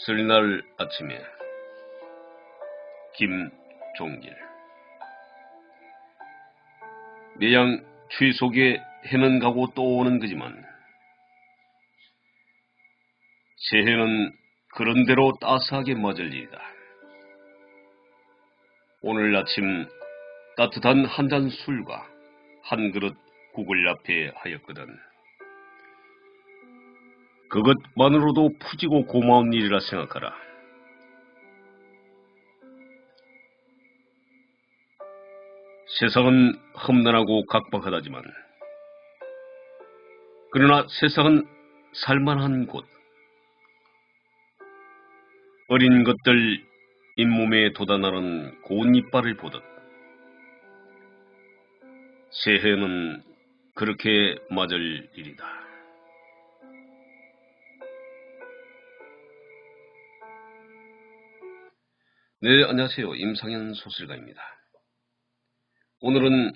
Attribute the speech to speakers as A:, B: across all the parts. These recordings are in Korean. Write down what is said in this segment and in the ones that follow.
A: 설날 아침에 김종길. 매양 추위 속에 해는 가고 또 오는 거지만 새해는 그런대로 따스하게 맞을 일이다. 오늘 아침 따뜻한 한 잔 술과 한 그릇 국을 앞에 하였거든. 그것만으로도 푸지고 고마운 일이라 생각하라. 세상은 험난하고 각박하다지만 그러나 세상은 살만한 곳. 어린 것들 잇몸에 돋아나는 고운 이빨을 보듯 새해는 그렇게 맞을 일이다. 네, 안녕하세요. 임상현 소설가입니다. 오늘은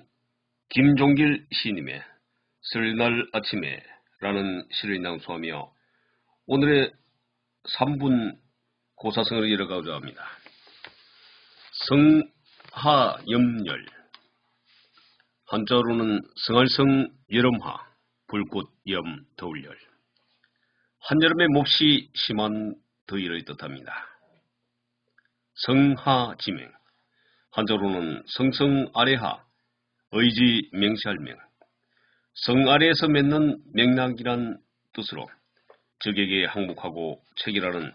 A: 김종길 시인님의 설날 아침에 라는 시를 낭송하며 오늘의 3분 고사성을 이어가고자 합니다. 성하염열, 한자로는 성할성 여름하, 불꽃염 더울열, 한여름에 몹시 심한 더위를 뜻합니다. 성하지맹, 한자로는 성성아래하, 의지 맹시할맹, 성 아래에서 맺는 맥락이란 뜻으로 적에게 항복하고 체결하는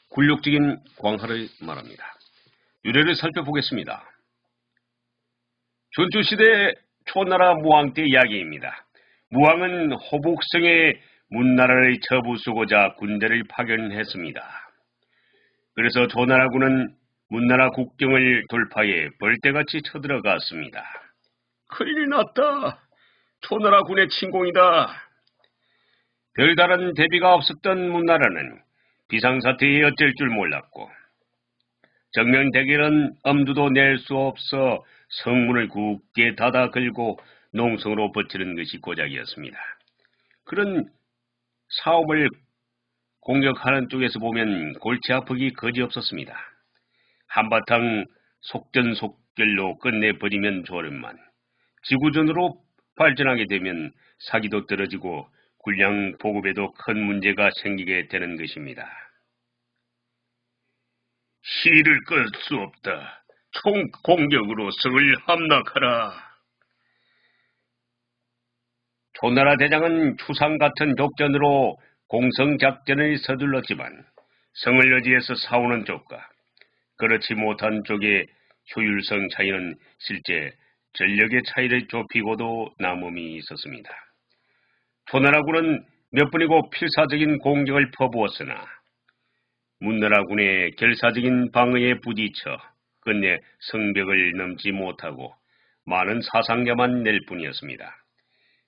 A: 굴욕적인 광화를 말합니다. 유래를 살펴보겠습니다. 전주시대 초나라 무왕 때 이야기입니다. 무왕은 호북성의 문나라를 쳐부수고자 군대를 파견했습니다. 그래서 조나라군은 문나라 국경을 돌파해 벌떼같이 쳐들어갔습니다. 큰일 났다. 초나라군의 침공이다. 별다른 대비가 없었던 문나라는 비상사태에 어쩔 줄 몰랐고 정면 대결은 엄두도 낼 수 없어 성문을 굳게 닫아 걸고 농성으로 버티는 것이 고작이었습니다. 그런 사업을 공격하는 쪽에서 보면 골치 아프기 거지없었습니다. 한바탕 속전속결로 끝내버리면 좋으련만 지구전으로 발전하게 되면 사기도 떨어지고 군량 보급에도 큰 문제가 생기게 되는 것입니다. 시를 끌 수 없다. 총공격으로 성을 함락하라. 초나라 대장은 추상 같은 족전으로 공성작전을 서둘렀지만 성을 의지해서 싸우는 쪽과 그렇지 못한 쪽의 효율성 차이는 실제 전력의 차이를 좁히고도 남음이 있었습니다. 초나라군은 몇 번이고 필사적인 공격을 퍼부었으나 문나라군의 결사적인 방어에 부딪혀 끝내 성벽을 넘지 못하고 많은 사상자만 낼 뿐이었습니다.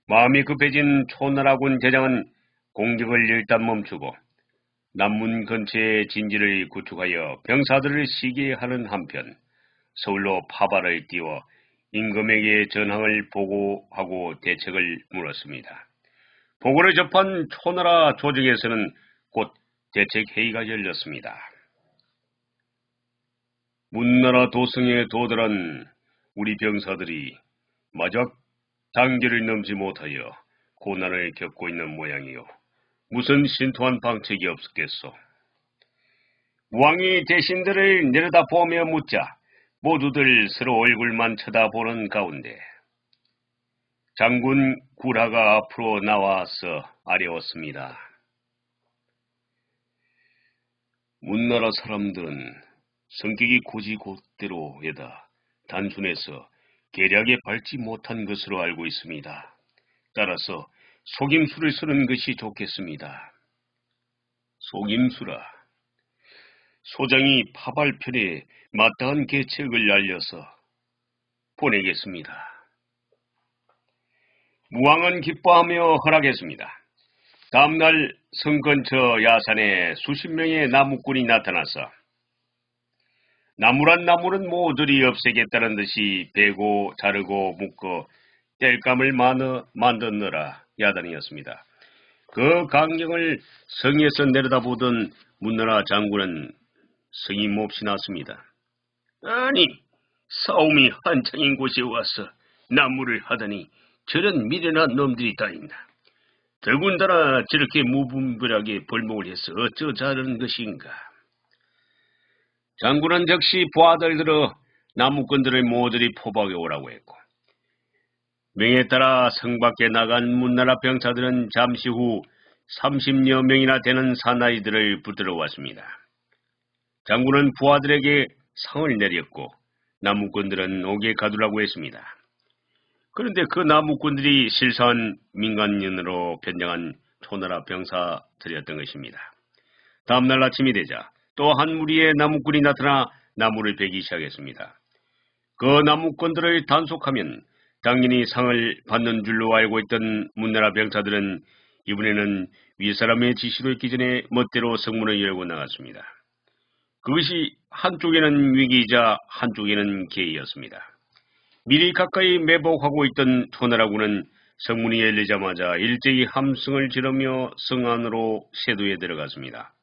A: 마음이 급해진 초나라군 대장은 공격을 일단 멈추고 남문 근처의 진지를 구축하여 병사들을 쉬게 하는 한편 서울로 파발을 띄워 임금에게 전황을 보고하고 대책을 물었습니다. 보고를 접한 초나라 조정에서는 곧 대책회의가 열렸습니다. 문나라 도성에 도달한 우리 병사들이 마지막 단계를 넘지 못하여 고난을 겪고 있는 모양이요. 무슨 신통한 방책이 없었겠소. 왕이 대신들을 내려다보며 묻자 모두들 서로 얼굴만 쳐다보는 가운데 장군 구라가 앞으로 나와서 아뢰었습니다. 문나라 사람들은 성격이 고지곧대로에다 단순해서 계략에 밟지 못한 것으로 알고 있습니다. 따라서 속임수를 쓰는 것이 좋겠습니다. 속임수라. 소장이 파발편에 마땅한 계책을 알려서 보내겠습니다. 무왕은 기뻐하며 허락했습니다. 다음날 성 근처 야산에 수십 명의 나무꾼이 나타나서 나무란 나무는 모조리 없애겠다는 듯이 베고 자르고 묶어 땔감을 만들느라 야단이었습니다. 그 광경을 성에서 내려다보던 문나라 장군은 성이 몹시 났습니다. 아니, 싸움이 한창인 곳에 와서 나무를 하다니 저런 미련한 놈들이 다 있나. 더군다나 저렇게 무분별하게 벌목을 해서 어쩌 자르는 것인가. 장군은 즉시 부하들 들어 나무꾼들을 모조리 포박해 오라고 했고, 명에 따라 성 밖에 나간 문나라 병사들은 잠시 후 30여 명이나 되는 사나이들을 붙들어 왔습니다. 장군은 부하들에게 상을 내렸고 나무꾼들은 옥에 가두라고 했습니다. 그런데 그 나무꾼들이 실사한 민간인으로 변장한 초나라 병사들이었던 것입니다. 다음날 아침이 되자 또 한 무리의 나무꾼이 나타나 나무를 베기 시작했습니다. 그 나무꾼들을 단속하면 당연히 상을 받는 줄로 알고 있던 문나라 병사들은 이번에는 윗사람의 지시로 있기 전에 멋대로 성문을 열고 나갔습니다. 그것이 한쪽에는 위기이자 한쪽에는 계의였습니다. 미리 가까이 매복하고 있던 초나라군은 성문이 열리자마자 일제히 함성을 지르며 성 안으로 쇄도에 들어갔습니다.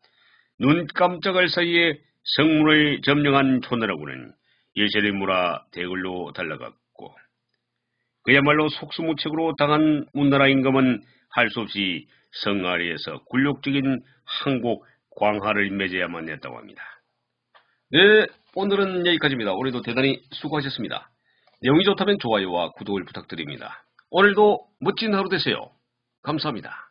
A: 눈 깜짝할 사이에 성문을 점령한 초나라군은 열쇠를 몰아 대궐로 달려갔고, 그야말로 속수무책으로 당한 문나라 임금은 할 수 없이 성 아래에서 굴욕적인 항복 광화를 맺어야만 했다고 합니다. 네, 오늘은 여기까지입니다. 오늘도 대단히 수고하셨습니다. 내용이 좋다면 좋아요와 구독을 부탁드립니다. 오늘도 멋진 하루 되세요. 감사합니다.